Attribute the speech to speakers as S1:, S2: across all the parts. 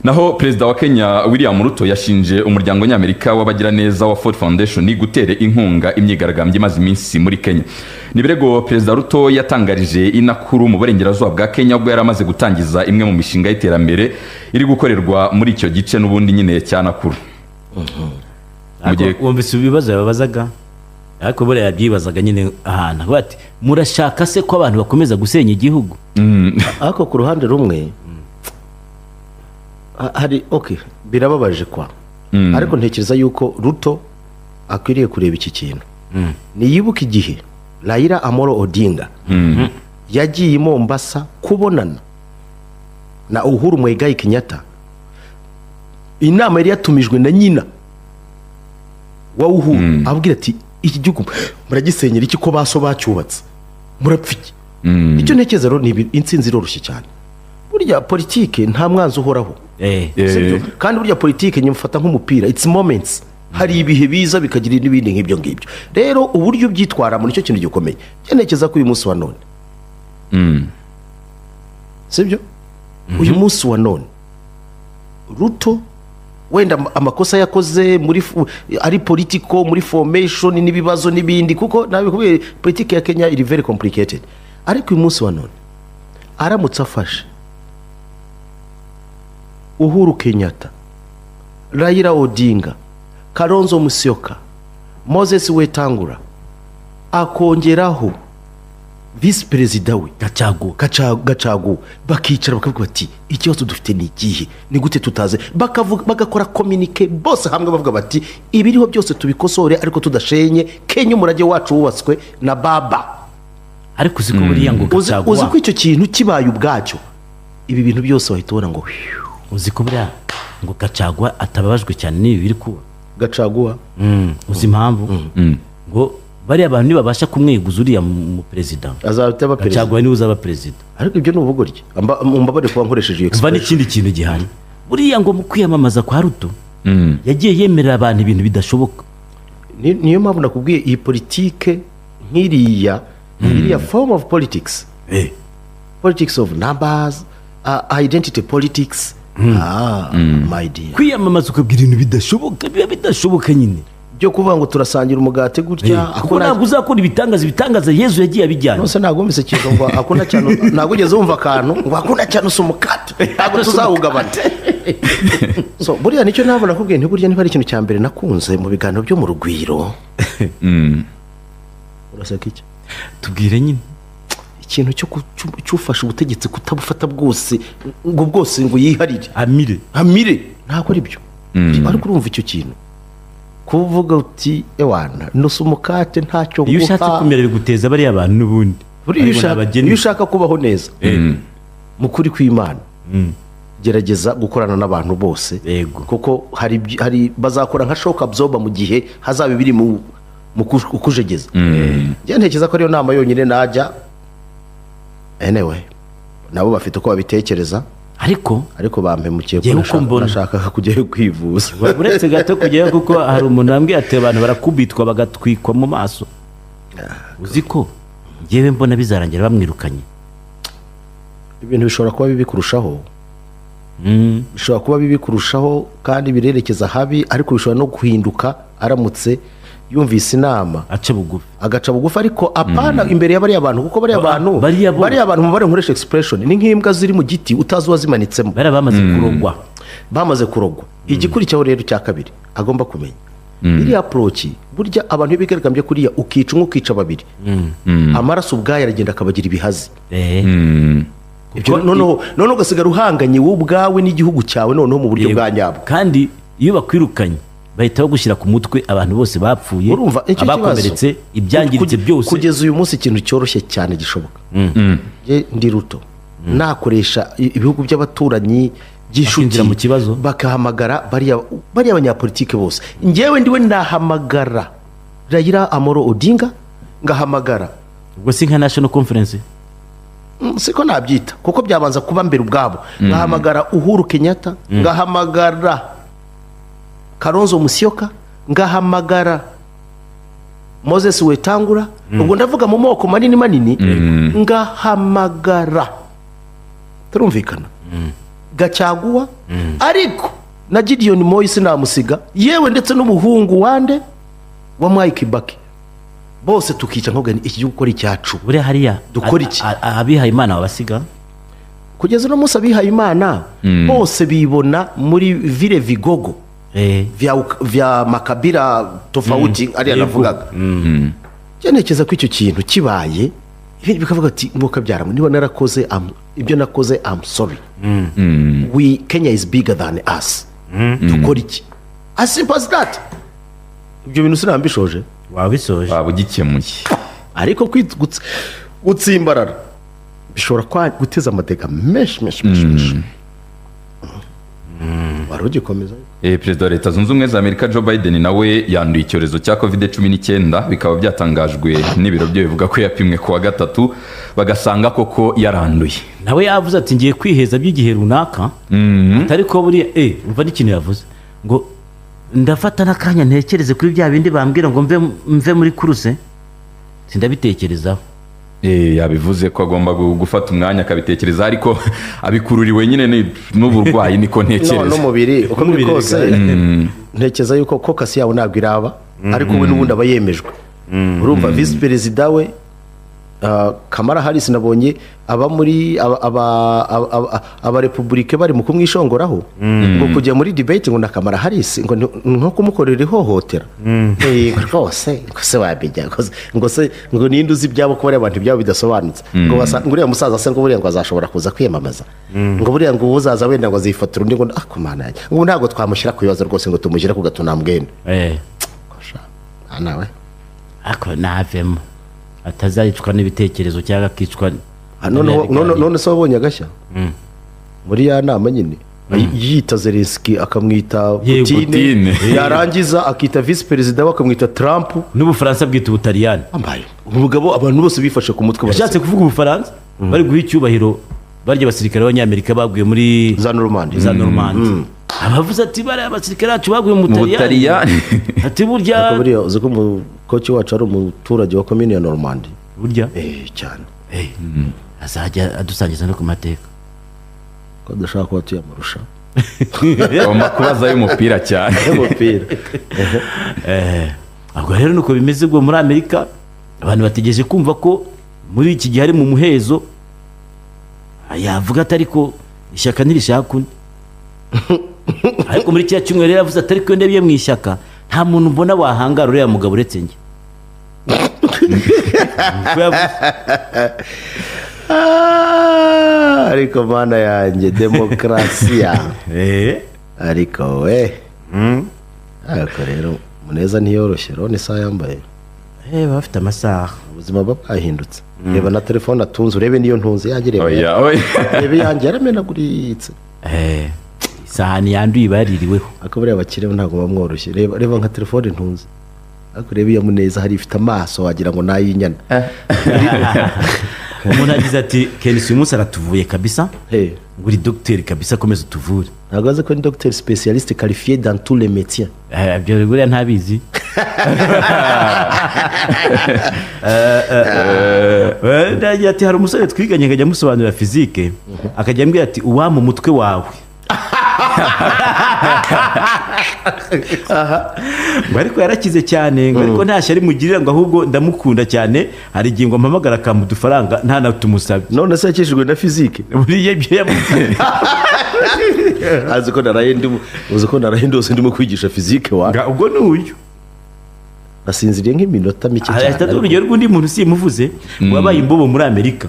S1: Naho perezida wa Kenya William Ruto yashinje umuryango nyamerika w'abagira neza wa Ford Foundation gutere inkunga imyigaragambyo imaze iminsi muri Kenya. Nibirego perezida Ruto yatangarije inakuru mu burengerazuba bwa Kenya ubwo yaramaze gutangiza imwe mu mishinga y'iterambere iri gukorerwa muri icyo gice n'ubundi nyine cya Nakuru.
S2: Wumvise ibibazo yababazaga ariko bore yabyibazaga nyine ahantu bati murashaka se ko abantu bakomeza gusenya igihugu.
S3: Ariko ku ruhande rumwe hari birababaje kwa ariko ntekereza yuko Ruto akwiriye kureba iki kintu. Niyibuka igihe Raila Amolo Odinga yagiye Mombasa kubonana na Uhuru Muigai Kenyatta, inama yari yatumijwe na nyina wa Uhuru abwira ati iki gihugu muragisenyera iki ko baso bacyubatse murapfiki. Icyo ntekereza rero ni intsinzi iroroshye cyane. Burya politike nta mwanzi uhoraho. Kandi burya politike nyimfata nk'umupira, it's moments. Hari ibihe biza bikagira n'ibindi nk'ibyo ngibyo. Rero uburyo byitwara muri cyo kintu gikomeye. Cyenekeza ko uyu munsi wa none. Sibyo? Uyu munsi wa none Ruto wenda amakosa yakoze muri ari politiko muri formation n'ibibazo n'ibindi kuko nabikubwiye politike ya Kenya iri very complicated. Ariko uyu munsi wa none aramutse afashe Uhuru Kenyatta, Raila Odinga, Kalonzo Musyoka, Moses Wetangula, akongeraho vice president we Gacagu bakicara bakavuga bati ikibazo dufite ni igihe ni gute tutaze bagakora communique bose hamwe bavuga bati ibiriho byose tubikosore ariko tudashenye Kenya umurage wacu wubatswe na baba.
S2: Ariko uziko buriya ngo Gacagu
S3: uzi ko icyo kintu kibaye ubwacyo ibi bintu byose wahitona ngo
S2: uziko buriya ngo Gacagu atababajwe cyane n'ibi biri kuba.
S3: Gacagu
S2: uzi impamvu ngo bari abantu nibabasha kumweguza uriya mu president
S3: azahita aba president.
S2: Gacagu ni uzaba president.
S3: Ariko ibyo n'ubugoryi mbabare kuba nkoresheje iyo
S2: expression. N'ikindi kintu gihari buriya ngo mu kwiyamamaza kwa Ruto yagiye yemerera abantu ibintu bidashoboka.
S3: Niyo mpamvu nakubwiye iyi politike nk'iriya form of politics. Politics of numbers, identity politics. My dear.
S2: Kwiyamamaza ukabwira ibintu bidashoboka biba bidashoboka nyine.
S3: Byo kuvuga ngo turasangira umugate gutya
S2: akona ntabwo uzakora ibitangaza Yesu yagiye abijyana.
S3: Nose ntabwo mbese kintu ngo akona cyane ntabwo ugeze wumva akantu ngo akona cyane usumukate ntabwo tuzawugabana. So buriya nicyo ntabwo nakubwiye ntiburya niba ari ikintu cya mbere nakunze mu biganiro byo mu rugwiro. Urasaka iki?
S2: Tubwire nyine
S3: ikintu cyo cyufasha ubutegetsi kutabufata bwose ngo yiharire amire ntabwo ari byo. Ariko urumva icyo kintu kuvuga uti ewana nusumukate ntacyo
S2: nguha. Iyo ushatse kumerera guteza bari abantu n'ubundi
S3: iyo ushaka kubaho neza mu kuri kw'Imana gerageza gukorana n'abantu bose kuko hari bazakora nka shock absorber mu gihe hazaba biri mu kujegeza. Je ntekereza ko ariyo nama yonyine najya anyway nabo bafite uko babitekereza ariko bampemukiye ko nashaka kujyayo kwivuza.
S2: Uretse gato kujyayo kuko hari umuntu ambwiye ati abantu barakubitwa bagatwikwa mu maso. Uziko ngewe mbona bizarangira bamwirukanye.
S3: Ibintu bishobora kuba bibi kurushaho. Bishobora kuba bibi kurushaho kandi birerekeza habi ariko bishobora no guhinduka aramutse yumvise inama agaca bugufi ariko apana imbere y'abari abantu kuko bari abantu mubare nkoresha expression ni nk'imbwa ziri mu giti utazi wazimanitsemo bamaze kurogwa. Igikurikiyeho rero cya kabiri agomba kumenya iri approach burya abantu bigaragambye kuriya ukica ukica babiri amaraso ubwaye aragenda akabagira ibihazi. None ugasigara uhanganye wowe ubwawe n'igihugu cyawe noneho mu buryo bwa nyabwo.
S2: Kandi iyo bakwirukanye bahita bagushyira ku mutwe abantu bose bapfuye abakomeretse ibyangiritse byose.
S3: Kugeza uyu munsi ikintu cyoroshye cyane gishoboka ndi Ruto nakoresha ibihugu by'abaturanyi byishingira
S2: mu kibazo
S3: bakahamagara bari abanyapolitike bose. Ngewe ndiwe nahamagara Raila Amolo Odinga ngahamagara
S2: ubwo si nka national conference
S3: siko nabyita kuko byabanza kuba mbere ubwabo. Ngahamagara Uhuru Kenyatta ngahamagara Kalonzo Musyoka ngahamagara Moses Wetangula ubwo ndavuga mu moko manini ngahamagara turumvikana Gacyaguwa ariko na Gideon Moise namusiga yewe ndetse n'umuhungu wande wa Mwai Kibaki bose tukica nk'ubwo iki gihugu gukora icyacu
S2: buriya hariya
S3: dukora iki
S2: abihaye imana babasiga
S3: kugeza no munsi abihaye imana bose bibona muri vile vigogo vya makabila tofauti ariya navugaga cyanekeza ko icyo kintu kibaye ibindi bikavuga ati mwuka byaramo niba narakoze ibyo nakoze I'm sorry Kenya is bigger than us dukora iki as simple as that ibyo bintu sinambishoje
S2: wabisoje
S1: waba ugikemuye
S3: ariko gutsimbarara bishobora guteza amateka menshi wari ugikomeza
S1: perezida wa leta zunze ubumwe za amerika Joe Biden nawe yanduye icyorezo cya covid-19 bikaba byatangajwe n'ibiro bye bivuga ko yapimwe kuwa gatatu bagasanga koko yaranduye
S2: nawe yavuze ati ngiye kwiheza by'igihe runaka atari ko buriya umva n'ikintu yavuze ngo ndafata n'akanya ntekereze kuri bya bindi bambwira ngo mve muri kuruse sindabitekerezaho
S1: yabivuze ko agomba gufata umwanya akabitekereza ariko abikururiwe nyine n'uburwayi niko ntekereza
S3: n'umubiri uko biri kose ntekereza yuko kokasi yawe ntabwo iraba ariko we n'ubundi aba yemejwe urumva visi perezida we Kamala Harris nabonye aba muri aba republike bari mu kumwishongoraho ngo kujya muri debate ngo na Kamala Harris ngo nko kumukorera ihohotera rwose wabijya ngo ninde uzi ibyabo ko bari abantu ibyabo bidasobanutse ngo uriya musaza se ngo buriya ngo azashobora kuza kwiyamamaza ngo buriya ngo uzaza wenda ngo azifatira undi ngo akumana ngo ntabwo twamushyira ku bibazo rwose ngo tumushyire ku gatunambwene nawe
S2: ako navemo atazayicwa n'ibitekerezo cyangwa akicwa
S3: none se wabonye agashya muri ya nama nyine yita Zelensky akamwita Putin yarangiza akita visi perezida we akamwita Trump
S2: n'ubufaransa bwita ubutaliyani
S3: umugabo abantu bose bifashe ku mutwe
S2: bashatse kuvuga ubufaransa bari guha icyubahiro barya abasirikare b'abanyamerika baguye muri
S3: za Normandie
S2: abavuze ati bari abasirikare bacu baguye mu butaliyani ati burya
S3: uzi ko umukoci wacu ari umuturage wa komine ya Normandie
S2: burya
S3: cyane
S2: azajya adusangiza no ku mateka
S3: ko dushaka kuba tuyamurusha
S1: agomba kubaza y'umupira cyane
S2: ahubwo rero nuko bimeze ubwo muri Amerika abantu bategereje kumva ko muri iki gihe ari mu muhezo yavuga atari ko ishyaka ntirishaka undi ariko muri kiriya cyumweru rero yavuze atari ko ndebye mu ishyaka nta muntu mbona wahangara uriya mugabo uretse njye
S3: ariko mana yanjye demokarasiya ariko ariko rero Muneza ntiyoroshye rero isaha yambaye
S2: bafite amasaha
S3: ubuzima buba bwahindutse reba na telefone atunze urebe niyo ntunze yagireba reba yanjye yaramenaguritse
S2: isahani yanduye baririweho
S3: ariko buriya abakire ntabwo bamworoshye reba nka telefone ntunze ariko reba iyo Muneza hari ifite amaso wagira ngo nayinyana
S2: umuntu agize ati Kenisi uyu munsi aratuvuye kabisa ngo uri dogiteri kabisa akomeza utuvure
S3: ntabwo azi ko ni dogiteri spécialiste qualifié dans tous les métiers
S2: ibyo buriya ntabizi ndagira ati hari umusore twiganye akajya amusobanurira fizike akajya ambwira ati uwampa umutwe wawe ngo ariko yarakize cyane ngo ariko nta shyari mugirira ngo ahubwo ndamukunda cyane hari igihe ngo ampamagara akamuha udufaranga nta na tumusabe
S3: none se yakishijwe na fizike
S2: buriya ibyo yamubwiye
S3: azi ko naraye ndose ndimo kwigisha fizike wa
S2: ubwo ni uyu
S3: nasinziriye nk'iminota mike cyane
S2: ahita urugero rw'undi muntu simuvuze wabaye imbobo muri Amerika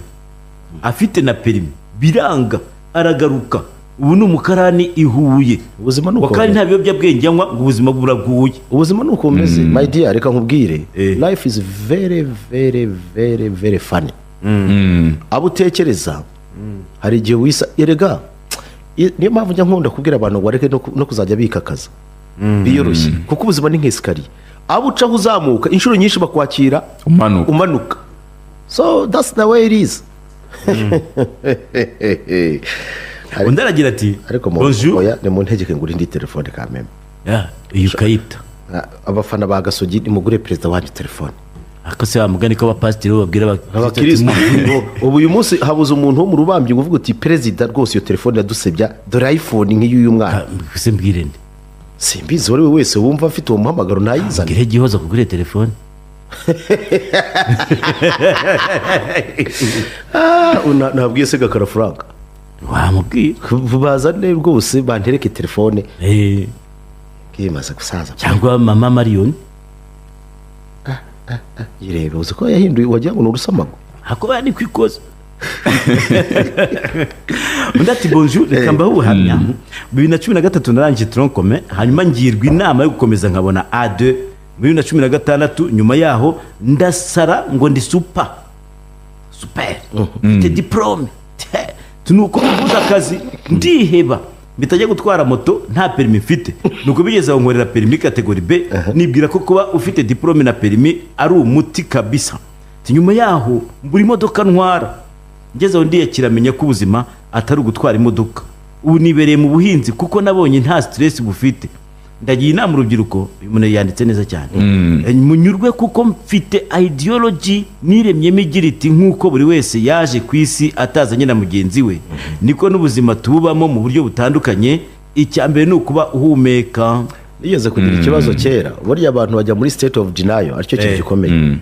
S2: afite na perimi biranga aragaruka ubu ni umukarani i Huye
S3: ubuzima ni uko
S2: wakari nta biyobyabwenge anywa ngo ubuzima buraguye
S3: ubuzima ni uko bumeze my dear reka nkubwire life is very very very very funny abo utekereza hari igihe wisa erega niyo mpamvu njya nkunda kubwira abantu ngo bareke no kuzajya bikakaza biyoroshye kuko ubuzima ni nk'esikariye abo ucaho uzamuka inshuro nyinshi bakwakira umanuka so that's the way it is
S2: undi aragira ati
S3: bonjour ni mu ntegeke ngo urinde telefone kameme
S2: iyi ukayita
S3: abafana ba Gasogi nimugure perezida wanyu telefone
S2: ako se wamugani ko abapasiteri babwira
S3: abakirisitu ubu uyu munsi habuze umuntu wo mu rubambye uvuga uti perezida rwose iyo telefone yadusebya dore iphone nk'iy'uyu mwana
S2: se mbwire nde
S3: simbizi uwo ari we wese wumva afite uwo muhamagaro ntayizane
S2: mbwire gihoza kugura telefone
S3: ntabwiye se gakarafaranga
S2: wamubwira
S3: bazane rwose bantereke telefone bwimaze gusaza
S2: cyangwa mama mariyoni
S3: yirebe uzi ko yahinduye wagira ngo ni urusamago
S2: hako ni kwikoza undi ati bonjour reka mbaho ubuhamya 2013 narangije troncome hanyuma ngirwa inama yo gukomeza nkabona A2 muri 2016 nyuma yaho ndasara ngo ndi super mfite diplome tunuko mvuza akazi ndiheba bitajya gutwara moto nta perimi mfite nuko bigeze aho nkorera perimi kategori B nibwira ko kuba ufite diplome na perimi ari umuti kabisa nyuma yaho mbura imodoka ntwara ngeze aho ndiyakiramenya ko ubuzima atari ugutwara imodoka ubu nibereye mu buhinzi kuko nabonye nta stress bufite ndagiye inama urubyiruko umuntu yanditse neza cyane munyurwe kuko mfite ideology niremyemo igira iti nk'uko buri wese yaje ku isi atazanye na mugenzi we niko n'ubuzima tubamo mu buryo butandukanye icya mbere ni ukuba uhumeka
S3: nigeze kugira ikibazo kera burya abantu bajya muri state of denial aricyo kintu gikomeye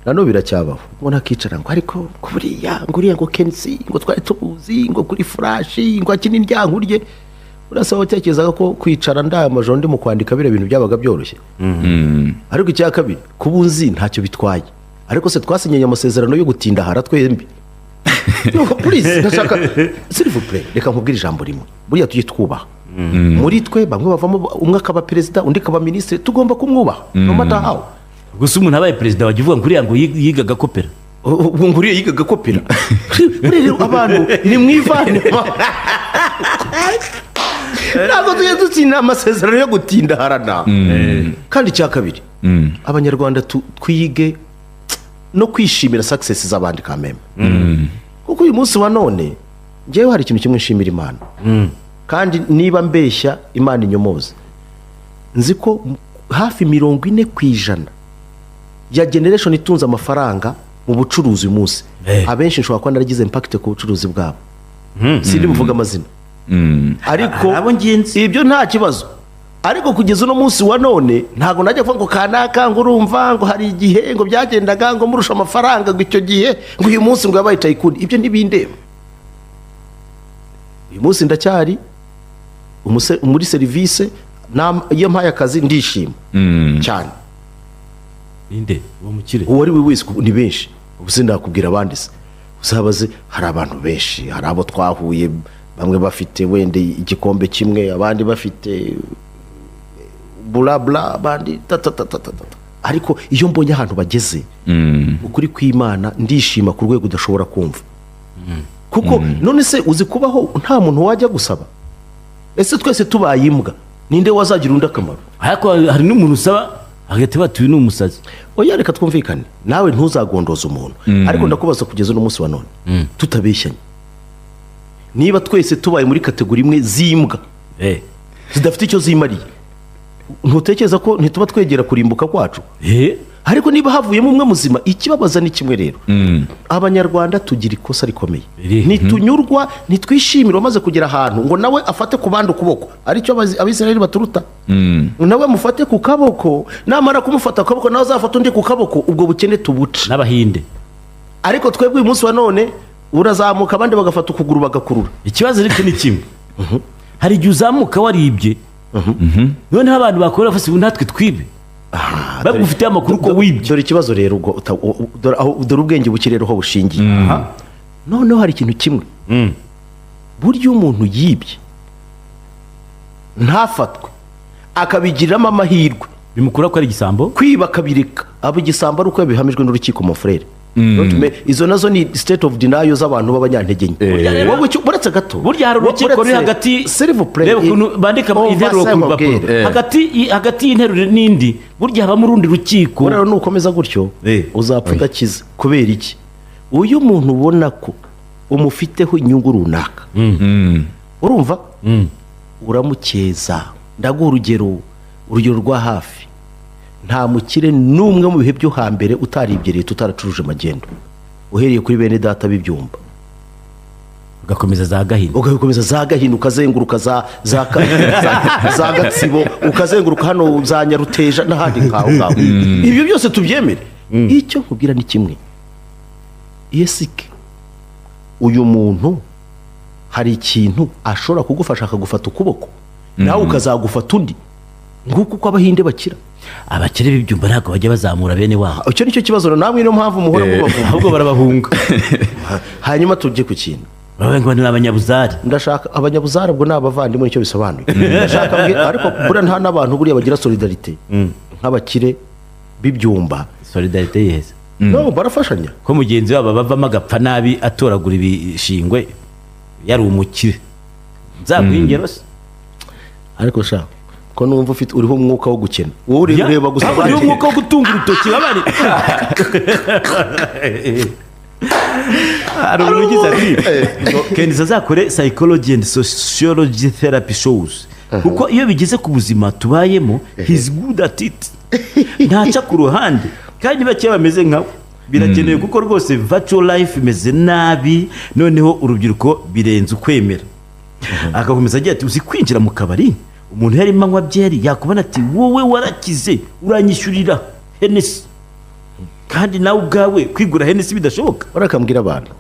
S3: nano biracyabaho ubona akicara ngo ariko kuburiya ngo uriya ngo kensi ngo twari tubuzi ngo kuri flash ngo akini ndyankurye urasaba utekerezaga ko kwicara ndaya amajoro ndi mu kwandika bire bintu byabaga byoroshye ariko icya kabiri kubunzi ntacyo bitwaye ariko se twasinyanye amasezerano yo gutinda hara twembi no please ndashaka s'il vous plaît reka nkubwire ijambo rimwe buriya tujye twubaha muri twe bamwe bavamo umwe akaba perezida undi akaba ministre tugomba kumwubaha no matter how
S2: gusa umuntu abaye perezida wajya uvuga ngo uriya ngo yigaga kopera
S3: ubu ngo uriya yigaga kopera rero abantu ni mwivane ntabwo tujye dutsinda amasezerano yo gutinda harana kandi icya kabiri abanyarwanda twige no kwishimira success z'abandi kameme kuko uyu munsi wa none njyewe hari ikintu kimwe nshimira imana kandi niba mbeshya imana inyomoza nzi ko hafi 40% ya generation itunze amafaranga mu bucuruzi uyu munsi abenshi nshobora kuba naragize impact ku bucuruzi bwabo sindi muvuga amazina ariko ibyo nta kibazo ariko kugeza uno munsi wa none ntabwo najya kuvuga ngo kanaka ngo urumva ngo hari igihe ngo byagendaga ngo murusha amafaranga ngo icyo gihe ngo uyu munsi ngo yabaye tycoon ibyo ntibindeba uyu munsi ndacyari muri serivisi iyo mpaye akazi ndishima cyane
S2: inde uwo mukire
S3: uwo ari we wese ni benshi ubu sindakubwira abandi se uzabaze hari abantu benshi hari abo twahuye bamwe bafite wende igikombe kimwe abandi bafite bla bla abandi ariko iyo mbonye ahantu bageze ukuri kw'Imana ndishima ku rwego udashobora kumva kuko none se uzi kubaho nta muntu wajya gusaba ese twese tubaye imbwa ninde wazagira undi akamaro
S2: ariko hari n'umuntu usaba hagati batuye n'umusazi
S3: oya reka twumvikane nawe ntuzagondoza umuntu ariko ndakubaza kugeza uno munsi wa none tutabeshyanye niba twese tubaye muri kategori imwe z'imbwa zidafite icyo zimariye ntutekereza ko ntituba twegera kurimbuka kwacu ariko niba havuyemo umwe muzima ikibabaza ni kimwe rero abanyarwanda tugira ikosa rikomeye ntitunyurwa ntitwishimira wamaze kugera ahantu ngo nawe afate ku bandi ukuboko aricyo abisirayeli baturuta nawe mufate ku kaboko namara kumufata ku kaboko nawe azafata undi ku kaboko ubwo bukene tubuce
S2: n'abahinde
S3: ariko twebwe uyu munsi wa none urazamuka abandi bagafata ukuguru bagakurura
S2: ikibazo ariko ni kimwe hari igihe uzamuka waribye noneho abantu bakorera fasi natwe twibe bagufitiye amakuru ko wibye
S3: dore ikibazo rero dore ubwenge bukirero ho bushingiye noneho hari ikintu kimwe burya umuntu yibye ntafatwe akabigiriramo amahirwe
S2: bimukura ko ari igisambo
S3: kwiba akabireka aba igisambo ari uko yabihamijwe n'urukiko mu frere izo nazo ni state of denial z'abantu b'abanyantege nke wowe uretse gato
S2: burya hari urukiko ruri hagati reba ukuntu bandika interuro ku rupapuro hagati y'interuro n'indi burya habamo urundi rukiko
S3: rero nukomeza gutyo uzapfa udakize kubera iki uyu muntu ubona ko umufiteho inyungu runaka urumva uramukeza ndaguha urugero rwa hafi nta mukire n'umwe mu bihe byo hambere utaribye leta utaracuruje magendo uhereye kuri bene data b'ibyumba
S2: ugakomeza za Gahini
S3: ugakomeza za Gahini ukazenguruka za Gatsibo ukazenguruka hano za Nyaruteja n'ahandi ngaho ngaho ibyo byose tubyemere icyo nkubwira ni kimwe yesike uyu muntu hari ikintu ashobora kugufasha akagufata ukuboko nawe ukazagufata undi nguko uko abahinde bakira
S2: abakire b'ibyumba ntabwo bajya bazamura bene wabo
S3: icyo nicyo kibazo namwe niyo mpamvu muhora mubavuga
S2: ahubwo barabahunga
S3: hanyuma tujye ku kintu
S2: ngo ni abanyabuzari
S3: ndashaka abanyabuzari ubwo ni abavandimwe nicyo bisobanuye ndashaka ariko buriya nta n'abantu buriya bagira solidarite nk'abakire b'ibyumba
S2: solidarite yiheze
S3: no barafashanya
S2: ko mugenzi wabo bavamo agapfa nabi atoragura ibishingwe yari umukire nzaguha ingero se
S3: ariko sha ko numva ufite uriho umwuka wo gukena wowe uri kureba gusa
S2: uriho umwuka wo gutunga urutoki babari hari umuntu ugize ati Kenzo azakore psychology and sociology therapy shows kuko iyo bigeze ku buzima tubayemo he's good at it ntaca ku ruhande kandi bake bameze nkawe birakenewe kuko rwose virtual life imeze nabi noneho urubyiruko birenze ukwemera agakomeza agira ati uzi kwinjira mu kabari umuntu yarimo anywa byeri yakubona ati wowe warakize uranyishyurira Hennessy kandi nawe ubwawe kwigura Hennessy bidashoboka
S3: barakambwira abantu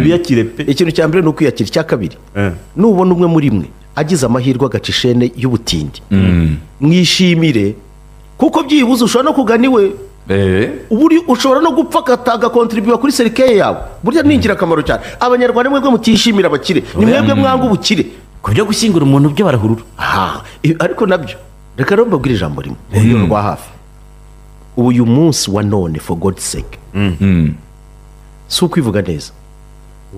S2: biyakire pe
S3: ikintu cya mbere ni ukwiyakira icya kabiri nubona umwe muri mwe agize amahirwe agaca ishene y'ubutindi mwishimire kuko byibuze ushobora no kugana iwe ushobora no gupfa agakontribuwa kuri serikeye yawe burya ni ingirakamaro cyane abanyarwanda mwebwe mutishimira abakire ni mwebwe mwanga ubukire
S2: ku byo gushyingura umuntu byo barahurura
S3: ariko nabyo reka rero mbabwire ijambo rimwe urugero rwa hafi ubu uyu munsi wa none for God's sake si ukwivuga neza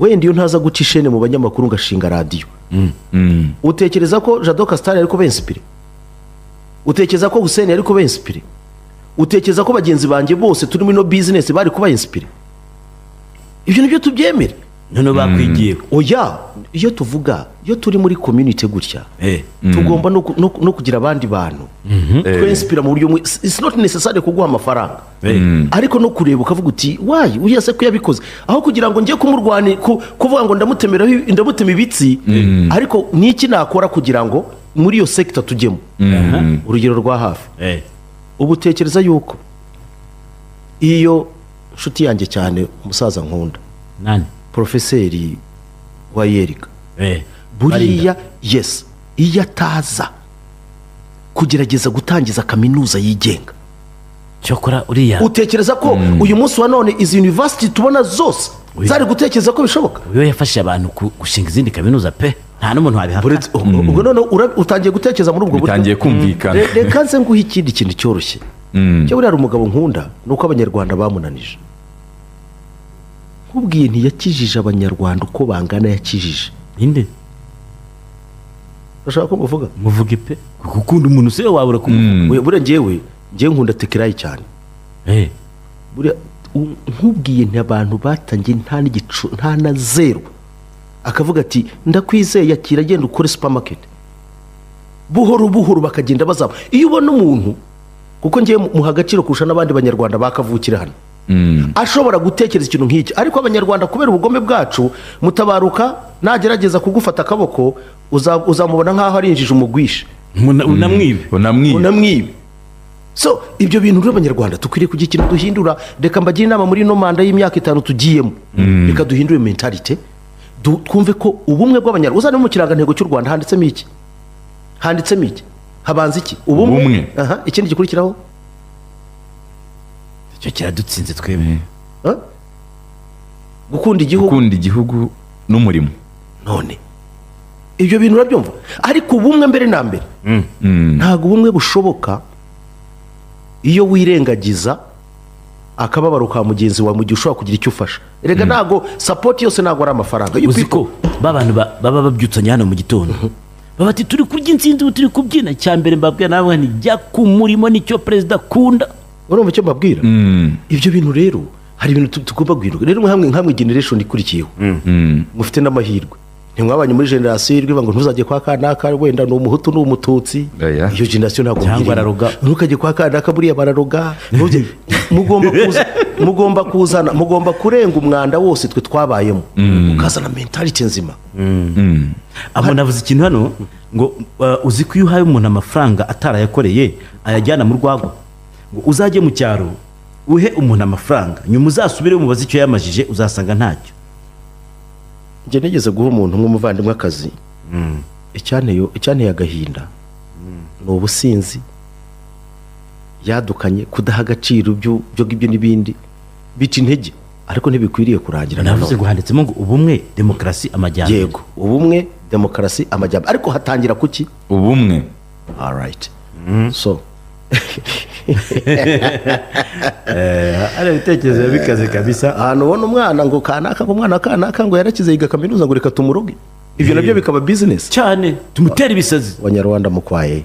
S3: wenda iyo ntaza guca ishene mu banyamakuru ngashinga radiyo utekereza ko Jado Castar ariko bensipire utekereza ko Hussein ariko bensipire utekereza ko bagenzi banjye bose turi muri no business bari kuba inspire ibyo nibyo tubyemere
S2: none bakwigiye
S3: oya iyo tuvuga iyo turi muri community gutya tugomba no kugira abandi bantu twinspira mu buryo it's not necessary kuguha amafaranga ariko no kureba ukavuga uti why uyase ko yabikoze aho kugira ngo ngiye kumurwani kuvuga ngo ndamutema ibitsi ariko niki nakora kugira ngo muri iyo sector tujyemo urugero rwa hafi ubu utekereza yuko iyo nshuti yanjye cyane umusaza nkunda
S2: nani
S3: porofeseri wa Yerika buriya yes iyo ataza kugerageza gutangiza kaminuza yigenga
S2: cyokora uriya
S3: utekereza ko uyu munsi wa none izi university tubona zose zari gutekereza ko bishoboka
S2: uyo yafashe abantu gushinga izindi kaminuza pe nta n'umuntu wabihakana
S3: ubwo none utangiye gutekereza muri ubwo buryo
S1: bitangiye kumvikana
S3: reka nze nguhe ikindi kintu cyoroshye cyo buriya umugabo nkunda ni uko abanyarwanda bamunanije nkubwiye ntiyakijije abanyarwanda uko bangana yakijije
S2: ninde
S3: urashaka ko muvuga
S2: muvuge pe kuko ukunda umuntu se wabura kumuvuga
S3: buriya ngewe nkunda tekerayi cyane buriya nkubwiye nti abantu batangiye nta na zero akavuga ati ndakwizeye akira agenda ukore supermarket buhoro buhoro bakagenda bazaba iyo ubona umuntu kuko ngiye muha agaciro kurusha n'abandi banyarwanda bakavukira hano ashobora gutekereza ikintu nk'iki ariko abanyarwanda kubera ubugome bwacu mutabaruka nagerageza kugufata akaboko uzamubona nk'aho ari injiji umugwishe unamwibe so ibyo bintu rero abanyarwanda tukwiriye kugira ikintu duhindura reka mbagire inama muri ino manda y'imyaka 5 tugiyemo reka duhindure mentalite twumve ko ubumwe bw'abanyarwanda uzane mu kirangantego cy'u Rwanda handitsemo iki habanza iki ubumwe ikindi gikurikiraho
S2: icyo kiradutsinze twebwe
S3: gukunda
S1: igihugu n'umurimo
S3: none ibyo bintu urabyumva ariko ubumwe mbere na mbere ntabwo ubumwe bushoboka iyo wirengagiza akababaro ka mugenzi wawe mu gihe ushobora kugira icyo ufasha rega ntabwo support yose ntabwo ari amafaranga
S2: uzi ko babantu baba babyutsanya hano mu gitondo baba ati turi kurya insinzi turi kubyina cya mbere mbabwira nawe nti jya ku murimo nicyo perezida akunda
S3: urumva icyo mbabwira ibyo bintu rero hari ibintu tugomba guhinduka rero nkamwe generation ikurikiyeho mufite n'amahirwe ntimwabanye muri generasiyo irwiva ngo ntuzajye kwa kanaka wenda ni umuhutu ni umututsi
S1: Oya.
S3: iyo generasiyo ntabwo
S2: Cyangwa
S3: muyirimo.
S2: araroga.
S3: ntukajye kwa kanaka buriya bararoga mugomba kurenga umwanda wose twe twabayemo ukazana mentality nzima.
S2: umuntu avuze ikintu hano ngo uzi ko iyo uhaye umuntu amafaranga atarayakoreye ayajyana mu rwagwa ngo uzajye mu cyaro uhe umuntu amafaranga nyuma uzasubire umubaze icyo yamajije uzasanga ntacyo.
S3: njye nigeze guha umuntu nk'umuvandimwe akazi icyanteye agahinda ni ubusinzi yadukanye kudaha agaciro ibyo ngibyo n'ibindi bica intege ariko ntibikwiriye kurangira
S2: navuze ngo handitsemo ngo ubumwe demokarasi amajyambere.
S3: yego ubumwe demokarasi amajyambere ariko hatangira kuki
S1: ubumwe
S3: alright so
S2: ari ibitekerezo bikaze kabisa.
S3: ahantu ubona umwana ngo kanaka ngo yarakize yiga kaminuza ngo reka tumuroge ibyo nabyo bikaba business
S2: cyane tumutera ibisazi
S3: abanyarwanda mukwaye